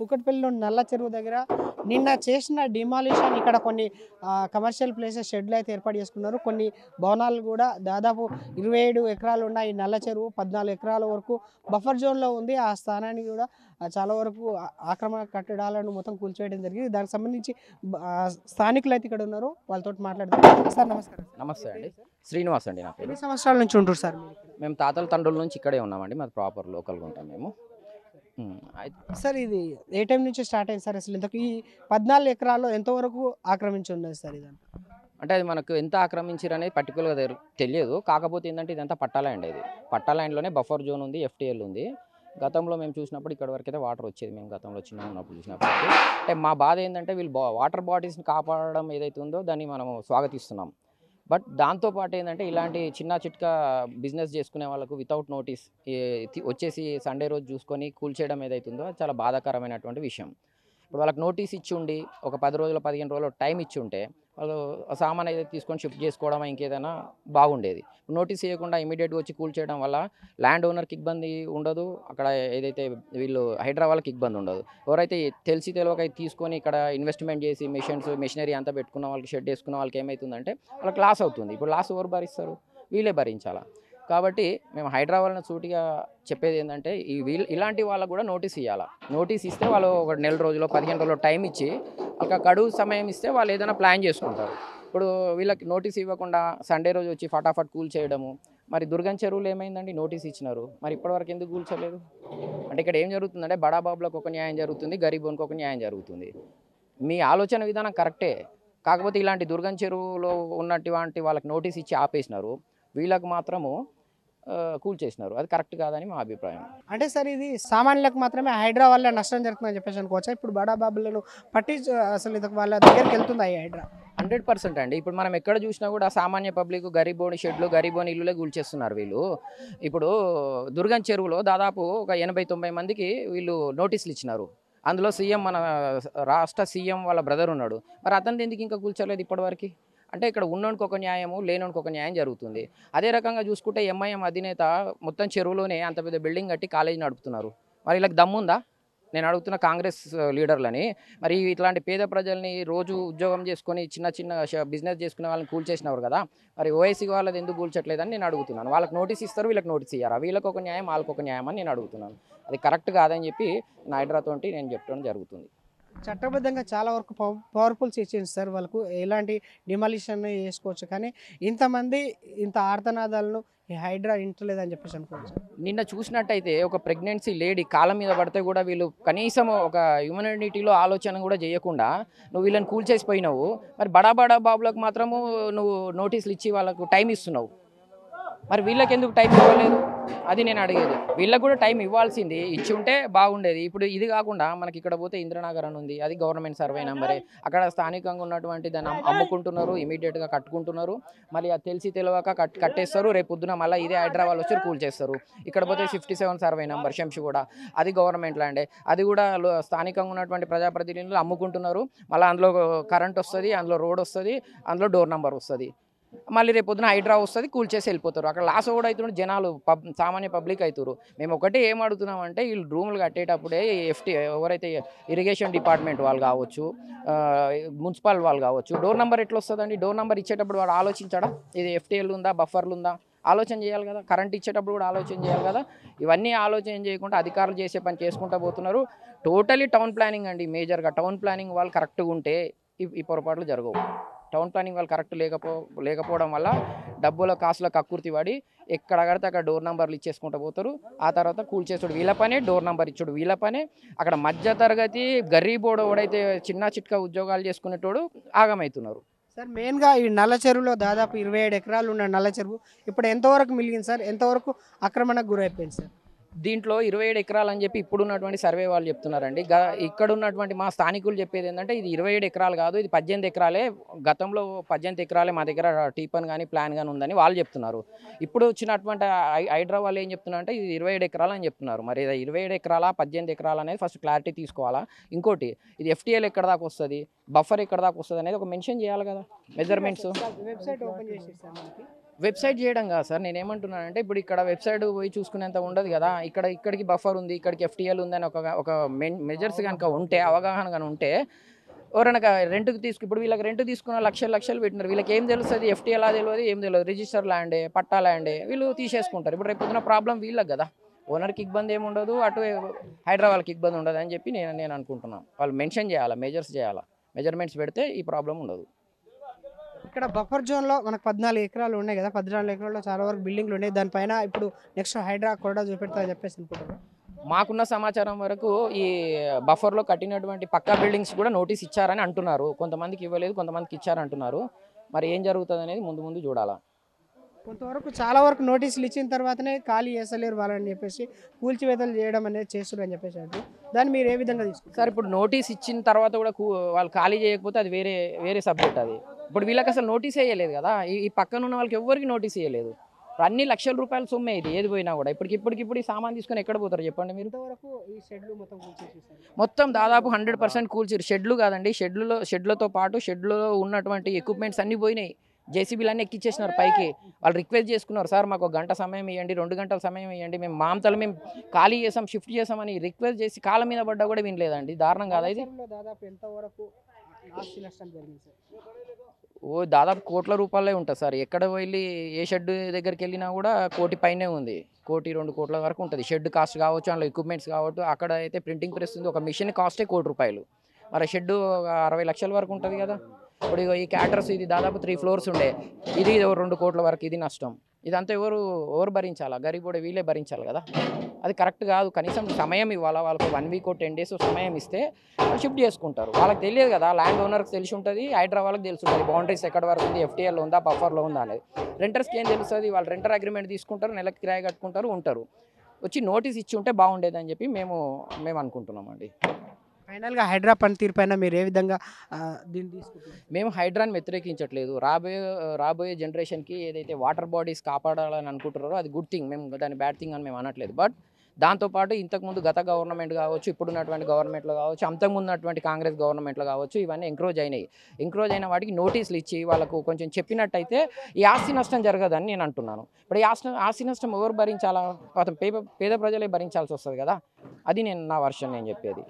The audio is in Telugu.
కూకట్పల్లిలో నల్ల చెరువు దగ్గర నిన్న చేసిన డిమాలిషన్ ఇక్కడ కొన్ని కమర్షియల్ ప్లేసెస్ షెడ్లు అయితే ఏర్పాటు చేసుకున్నారు. కొన్ని భవనాలు కూడా దాదాపు 27 ఎకరాలు ఉన్న ఈ నల్ల చెరువు 14 ఎకరాల వరకు బఫర్ జోన్లో ఉంది. ఆ స్థానాన్ని కూడా చాలా వరకు ఆక్రమణ కట్టడాలను మొత్తం కూల్చివేయడం జరిగింది. దానికి సంబంధించి స్థానికులు అయితే ఇక్కడ ఉన్నారు, వాళ్ళతో మాట్లాడతారు. సార్ నమస్కారం. నమస్తే అండి, శ్రీనివాస్ అండి నా పేరు. ఎన్ని సంవత్సరాల నుంచి ఉంటారు సార్? మేము తాతల తండ్రుల నుంచి ఇక్కడే ఉన్నామండి, మాది ప్రాపర్ లోకల్గా ఉంటాం మేము. సార్ ఇది ఏ టైం నుంచి స్టార్ట్ అయింది సార్? అసలు ఇంతకు ఈ 14 ఎకరాల్లో ఎంతవరకు ఆక్రమించి ఉన్నది సార్ ఇదంతా? అంటే అది మనకు ఎంత ఆక్రమించారు అనేది పర్టికులర్గా తెలియదు. కాకపోతే ఏంటంటే ఇదంతా పట్టా ల్యాండ్. ఇది పట్టా ల్యాండ్లోనే బఫర్ జోన్ ఉంది, ఎఫ్టీఎల్ ఉంది. గతంలో మేము చూసినప్పుడు ఇక్కడ వరకు అయితే వాటర్ వచ్చేది, మేము గతంలో చిన్న ఉన్నప్పుడు చూసినప్పుడు. అంటే మా బాధ ఏంటంటే వీళ్ళు వాటర్ బాడీస్ని కాపాడడం ఏదైతే ఉందో దాన్ని మనము స్వాగతిస్తున్నాం. బట్ దాంతోపాటు ఏంటంటే ఇలాంటి చిన్న చిట్కా బిజినెస్ చేసుకునే వాళ్ళకు వితౌట్ నోటీస్ వచ్చేసి సండే రోజు చూసుకొని కూల్చేయడం ఏదైతుందో అది చాలా బాధాకరమైనటువంటి విషయం. ఇప్పుడు వాళ్ళకి నోటీస్ ఇచ్చి ఉండి ఒక 10 రోజులు 15 రోజులు టైం ఇచ్చి ఉంటే వాళ్ళు సామాన్ ఏదైతే తీసుకొని షిఫ్ట్ చేసుకోవడం ఇంకేదైనా బాగుండేది. నోటీస్ ఇవ్వకుండా ఇమీడియట్గా వచ్చి కూల్చేయడం వల్ల ల్యాండ్ ఓనర్కి ఇబ్బంది ఉండదు, అక్కడ ఏదైతే వీళ్ళు హైడ్రా వాళ్ళకి ఇబ్బంది ఉండదు. ఎవరైతే తెలిసి తెలియక తీసుకొని ఇక్కడ ఇన్వెస్ట్మెంట్ చేసి మెషినరీ అంతా పెట్టుకున్న వాళ్ళకి షెడ్ వేసుకున్న వాళ్ళకి ఏమవుతుందంటే వాళ్ళకి లాస్ అవుతుంది. ఇప్పుడు లాస్ ఎవరు భరిస్తారు? వీళ్ళే భరించాలా. కాబట్టి మేము హైడ్రా వాళ్ళని సూటిగా చెప్పేది ఏంటంటే ఇలాంటి వాళ్ళకు కూడా నోటీస్ ఇవ్వాలి. నోటీస్ ఇస్తే వాళ్ళు ఒక నెల రోజులు 15 రోజులు టైం ఇచ్చి ఒక గడువు సమయం ఇస్తే వాళ్ళు ఏదైనా ప్లాన్ చేసుకుంటారు. ఇప్పుడు వీళ్ళకి నోటీస్ ఇవ్వకుండా సండే రోజు వచ్చి ఫటాఫట్ కూల్ చేయడము. మరి దుర్గం చెరువులు ఏమైందండి? నోటీస్ ఇచ్చినారు, మరి ఇప్పటివరకు ఎందుకు కూల్చలేదు? అంటే ఇక్కడ ఏం జరుగుతుందంటే బడాబాబులకు ఒక న్యాయం జరుగుతుంది, గరీబోనికి ఒక న్యాయం జరుగుతుంది. మీ ఆలోచన విధానం కరెక్టే, కాకపోతే ఇలాంటి దుర్గం చెరువులో ఉన్నటువంటి వాళ్ళకి నోటీస్ ఇచ్చి ఆపేసినారు, వీళ్ళకు మాత్రము కూల్చేసినారు. అది కరెక్ట్ కాదని మా అభిప్రాయం. అంటే సార్ ఇది సామాన్యులకు మాత్రమే హైడ్రా వల్ల నష్టం జరుగుతుందని చెప్పేసి అనుకోవచ్చా? ఇప్పుడు బడాబాబులను పట్టి అసలు ఇది వాళ్ళ దగ్గరికి వెళ్తుంది ఈ హైడ్రా? 100% అండి. ఇప్పుడు మనం ఎక్కడ చూసినా కూడా సామాన్య పబ్లిక్ గరీబోని షెడ్లు గరీబోని ఇల్లులే కూల్చేస్తున్నారు వీళ్ళు. ఇప్పుడు దుర్గం చెరువులో దాదాపు ఒక 80-90 మందికి వీళ్ళు నోటీసులు ఇచ్చినారు. అందులో సీఎం, మన రాష్ట్ర సీఎం వాళ్ళ బ్రదర్ ఉన్నాడు. మరి అతనిది ఎందుకు ఇంకా కూల్చలేదు ఇప్పటివరకు? అంటే ఇక్కడ ఉన్నోనికి ఒక న్యాయము, లేనోనికి ఒక న్యాయం జరుగుతుంది. అదే రకంగా చూసుకుంటే ఎంఐఎం అధినేత మొత్తం చెరువులోనే అంత పెద్ద బిల్డింగ్ కట్టి కాలేజీ నడుపుతున్నారు. మరి వీళ్ళకి దమ్ముందా? నేను అడుగుతున్న కాంగ్రెస్ లీడర్లని. మరి ఇట్లాంటి పేద ప్రజల్ని రోజు ఉద్యోగం చేసుకొని చిన్న చిన్న బిజినెస్ చేసుకునే వాళ్ళని కూల్చేసినవారు కదా, మరి ఓఐసీ వాళ్ళది ఎందుకు కూల్చట్లేదని నేను అడుగుతున్నాను. వాళ్ళకి నోటీస్ ఇస్తారు, వీళ్ళకి నోటీస్ ఇయ్యారా? వీళ్ళకి ఒక న్యాయం, వాళ్ళకి ఒక న్యాయం అని నేను అడుగుతున్నాను. అది కరెక్ట్ కాదని చెప్పి నా హైడ్రాతోటి నేను చెప్పడం జరుగుతుంది. చట్టబద్ధంగా చాలా వరకు పవర్ఫుల్స్ ఇచ్చింది సార్, వాళ్ళకు ఎలాంటి డిమాలిషన్ చేసుకోవచ్చు. కానీ ఇంతమంది ఇంత ఆర్తనాదాలను ఈ హైడ్రా ఇంటలేదని చెప్పేసి అనుకోవచ్చు. నిన్న చూసినట్టయితే ఒక ప్రెగ్నెన్సీ లేడీ కాళ్ళ మీద పడితే కూడా వీళ్ళు కనీసం ఒక హ్యూమనిటీలో ఆలోచన కూడా చేయకుండా నువ్వు వీళ్ళని కూల్చేసిపోయినావు. మరి బడా బాబులకు మాత్రము నువ్వు నోటీసులు ఇచ్చి వాళ్ళకు టైం ఇస్తున్నావు. మరి వీళ్ళకి ఎందుకు టైం ఇవ్వలేదు? అది నేను అడిగేది. వీళ్ళకి కూడా టైం ఇవ్వాల్సింది, ఇచ్చి ఉంటే బాగుండేది. ఇప్పుడు ఇది కాకుండా మనకి ఇక్కడ పోతే ఇంద్రనగర్ అని ఉంది, అది గవర్నమెంట్ సర్వే నెంబరే. అక్కడ స్థానికంగా ఉన్నటువంటి దాన్ని అమ్ముకుంటున్నారు, ఇమీడియట్గా కట్టుకుంటున్నారు. మళ్ళీ అది తెలిసి తెలియక కట్టేస్తారు. రేపు పొద్దున మళ్ళీ ఇదే హైదరాబాద్ వచ్చి కూల్చేస్తారు. ఇక్కడ పోతే 57 సర్వే నెంబర్ శంషిగూడ, అది గవర్నమెంట్ ల్యాండే. అది కూడా స్థానికంగా ఉన్నటువంటి ప్రజాప్రతినిధులు అమ్ముకుంటున్నారు. మళ్ళీ అందులో కరెంట్ వస్తుంది, అందులో రోడ్ వస్తుంది, అందులో డోర్ నెంబర్ వస్తుంది. మళ్ళీ రేపు పొద్దున హైడ్రా వస్తుంది, కూల్చేసి వెళ్ళిపోతారు. అక్కడ లాస్ కూడా అవుతున్నారు జనాలు, సామాన్య పబ్లిక్ అవుతారు. మేము ఒకటే ఏం అడుగుతున్నామంటే వీళ్ళు రూములు కట్టేటప్పుడే ఎవరైతే ఇరిగేషన్ డిపార్ట్మెంట్ వాళ్ళు కావచ్చు, మున్సిపల్ వాళ్ళు కావచ్చు, డోర్ నెంబర్ ఎట్లా వస్తుందండి? డోర్ నెంబర్ ఇచ్చేటప్పుడు వాడు ఆలోచించడా? ఇది ఎఫ్టీఎల్ ఉందా, బఫర్లు ఉందా? ఆలోచన చేయాలి కదా. కరెంట్ ఇచ్చేటప్పుడు కూడా ఆలోచన చేయాలి కదా. ఇవన్నీ ఆలోచన చేయకుండా అధికారులు చేసే పని చేసుకుంటూ పోతున్నారు. టోటలీ టౌన్ ప్లానింగ్ అండి, మేజర్గా టౌన్ ప్లానింగ్ వాళ్ళు కరెక్ట్గా ఉంటే ఈ పొరపాట్లు జరగవు. టౌన్ ప్లానింగ్ వాళ్ళు కరెక్ట్ లేకపోవడం వల్ల డబ్బుల కాసుల కక్కుర్తి పడి ఎక్కడ కడితే అక్కడ డోర్ నెంబర్లు ఇచ్చేసుకుంటూ పోతారు. ఆ తర్వాత కూల్చేస్తాడు వీళ్ళ పనే, డోర్ నెంబర్ ఇచ్చాడు వీళ్ళ పనే. అక్కడ మధ్య తరగతి గరీబోడు ఎవడైతే చిన్న చిట్కా ఉద్యోగాలు చేసుకునేటోడు ఆగమవుతున్నారు. సార్ మెయిన్గా ఈ నల్ల చెరువులో దాదాపు 27 ఎకరాలు ఉన్న నల్ల చెరువు ఇప్పుడు ఎంతవరకు మిలిగింది సార్? ఎంతవరకు ఆక్రమణకు గురైపోయింది సార్? దీంట్లో 27 ఎకరాలు అని చెప్పి ఇప్పుడున్నటువంటి సర్వే వాళ్ళు చెప్తున్నారండి. ఇక్కడ ఉన్నటువంటి మా స్థానికులు చెప్పేది ఏంటంటే ఇది 27 ఎకరాలు కాదు, ఇది 18 ఎకరాలే. గతంలో 18 ఎకరాలే మా దగ్గర టీపన్ కానీ ప్లాన్ కానీ ఉందని వాళ్ళు చెప్తున్నారు. ఇప్పుడు వచ్చినటువంటి హైడ్రా వాళ్ళు ఏం చెప్తున్నారంటే ఇది 27 ఎకరాలు అని చెప్తున్నారు. మరి 27 ఎకరాలా 18 ఎకరాలు అనేది ఫస్ట్ క్లారిటీ తీసుకోవాలా. ఇంకోటి ఇది ఎఫ్టీఎల్ ఎక్కడ దాకా వస్తుంది, బఫర్ ఎక్కడ దాకా వస్తుంది అనేది ఒక మెన్షన్ చేయాలి కదా, మెజర్మెంట్స్. వెబ్సైట్ ఓపెన్ చేసి వెబ్సైట్ చేయడం కాదు సార్, నేనేమంటున్నానంటే ఇప్పుడు ఇక్కడ వెబ్సైట్ పోయి చూసుకునేంత ఉండదు కదా. ఇక్కడికి బఫర్ ఉంది, ఇక్కడికి ఎఫ్టీఎల్ ఉందని ఒక మెజర్స్ కనుక ఉంటే, అవగాహన కనుక ఉంటే ఎవరైనా రెంట్కి ఇప్పుడు వీళ్ళకి రెంట్ తీసుకున్న లక్షలు లక్షలు పెట్టినారు. వీళ్ళకి ఏం తెలుస్తుంది? ఎఫ్టీఎల్ తెలియదు, ఏం తెలియదు. రిజిస్టర్ ల్యాండే, పట్టా ల్యాండే, వీళ్ళు తీసేసుకుంటారు. ఇప్పుడు రేపు పొద్దున ప్రాబ్లం వీళ్ళకి కదా, ఓనర్కి ఇబ్బంది ఏమి ఉండదు, అటు హైదరాబాద్కి ఇబ్బంది ఉండదు అని చెప్పి నేను అనుకుంటున్నాను. వాళ్ళు మెన్షన్ చేయాలి, మెజర్స్ చేయాలి, మెజర్మెంట్స్ పెడితే ఈ ప్రాబ్లం ఉండదు. ఇక్కడ బఫర్ జోన్లో మనకు 14 ఎకరాలు ఉన్నాయి కదా, 14 ఎకరాల్లో చాలా వరకు బిల్డింగ్లు ఉన్నాయి. దానిపైన ఇప్పుడు నెక్స్ట్ హైడ్రా కూడా చూపెడతా చెప్పేసి అనుకుంటున్నాను. మాకున్న సమాచారం వరకు ఈ బఫర్లో కట్టినటువంటి పక్కా బిల్డింగ్స్ కూడా నోటీస్ ఇచ్చారని అంటున్నారు. కొంతమందికి ఇవ్వలేదు, కొంతమందికి ఇచ్చారంటున్నారు. మరి ఏం జరుగుతుంది అనేది ముందు ముందు చూడాలా. కొంతవరకు చాలా వరకు నోటీసులు ఇచ్చిన తర్వాతనే ఖాళీ చేసలేరు వాళ్ళని చెప్పేసి కూల్చివేతలు చేయడం అనేది చేస్తున్నారు అని చెప్పేసి అంటారు. దాన్ని మీరు ఏ విధంగా తీసుకుంటారు? సార్ ఇప్పుడు నోటీస్ ఇచ్చిన తర్వాత కూడా వాళ్ళు ఖాళీ చేయకపోతే అది వేరే సబ్జెక్ట్. అది ఇప్పుడు వీళ్ళకి అసలు నోటీస్ వేయలేదు కదా. ఈ పక్కన ఉన్న వాళ్ళకి ఎవరికి నోటీస్ వేయలేదు. అన్ని లక్షల రూపాయల సొమ్మే ఇది, ఏది పోయినా కూడా. ఇప్పటికిప్పుడు ఈ సామాన్ తీసుకొని ఎక్కడ పోతారు చెప్పండి మీరు? ఇంతవరకు ఈ షెడ్లు మొత్తం కూల్చేసేసారు. మొత్తం దాదాపు 100% కూల్చిరు. షెడ్లు కాదండి, షెడ్లతో పాటు షెడ్లో ఉన్నటువంటి ఎక్విప్మెంట్స్ అన్నీ పోయినాయి. జేసీబీలన్నీ ఎక్కిచ్చేసినారు పైకి. వాళ్ళు రిక్వెస్ట్ చేసుకున్నారు, సార్ మాకు 1 గంట సమయం ఇవ్వండి, 2 గంటల సమయం ఇవ్వండి, మేము మామతలు మేము ఖాళీ చేసాం, షిఫ్ట్ చేసామని రిక్వెస్ట్ చేసి కాళ్ళ మీద పడ్డా కూడా వినలేదండి. దారుణం కాదా ఇది? దాదాపు ఎంతవరకు ఆస్తి నష్టం జరిగింది సార్? దాదాపు కోట్ల రూపాయలే ఉంటుంది సార్. ఎక్కడ వెళ్ళి ఏ షెడ్ దగ్గరికి వెళ్ళినా కూడా కోటి పైనే ఉంది. 1-2 కోట్ల వరకు ఉంటుంది షెడ్ కాస్ట్ కావచ్చు, అందులో ఎక్విప్మెంట్స్ కావచ్చు. అక్కడ అయితే ప్రింటింగ్ ప్రెస్ ఉంది, ఒక మిషన్ కాస్టే ₹1,00,00,000. మరి షెడ్ 60 లక్షల వరకు ఉంటుంది కదా. ఇప్పుడు ఈ క్యాటర్స్ ఇది దాదాపు 3 floors ఉండే, ఇది 2 కోట్ల వరకు ఇది నష్టం. ఇదంతా ఎవరు భరించాలా? గరీబోడే వీళ్ళే భరించాలి కదా. అది కరెక్ట్ కాదు. కనీసం సమయం ఇవ్వాలా వాళ్ళకు. 1 week 10 days సమయం ఇస్తే వాళ్ళు షిఫ్ట్ చేసుకుంటారు. వాళ్ళకి తెలియదు కదా, ల్యాండ్ ఓనర్కి తెలిసి ఉంటుంది, హైడ్రా వాళ్ళకి తెలిసి ఉంటుంది బౌండరీస్ ఎక్కడ వరకు ఉంది, ఎఫ్టీఎల్ ఉందా, బఫర్లో ఉందా అనేది. రెంటర్స్కి ఏం తెలుస్తుంది? వాళ్ళు రెంటర్ అగ్రిమెంట్ తీసుకుంటారు, నెలకి కిరాయి కట్టుకుంటారు, ఉంటారు. వచ్చి నోటీస్ ఇచ్చి ఉంటే బాగుండేదని చెప్పి మేము అనుకుంటున్నామండి. ఫైనల్గా హైడ్రా పనితీరు పైన మీరు ఏ విధంగా దీన్ని తీసుకుంటారు? మేము హైడ్రాని వ్యతిరేకించట్లేదు. రాబోయే జనరేషన్కి ఏదైతే వాటర్ బాడీస్ కాపాడాలని అనుకుంటున్నారో అది గుడ్ థింగ్. మేము దాన్ని బ్యాడ్ థింగ్ అని మేము అనట్లేదు. బట్ దాంతోపాటు ఇంతకుముందు గత గవర్నమెంట్ కావచ్చు, ఇప్పుడున్నటువంటి గవర్నమెంట్లో కావచ్చు, అంతకుముందు ఉన్నటువంటి కాంగ్రెస్ గవర్నమెంట్లో కావచ్చు, ఇవన్నీ ఎంక్రోజ్ అయిన వాటికి నోటీసులు ఇచ్చి వాళ్ళకు కొంచెం చెప్పినట్టయితే ఈ ఆస్తి నష్టం జరగదని నేను అంటున్నాను. ఇప్పుడు ఈ ఆస్తి నష్టం ఎవరు భరించాలా? పేద ప్రజలే భరించాల్సి వస్తుంది కదా. అది నా వర్షన్ నేను చెప్పేది.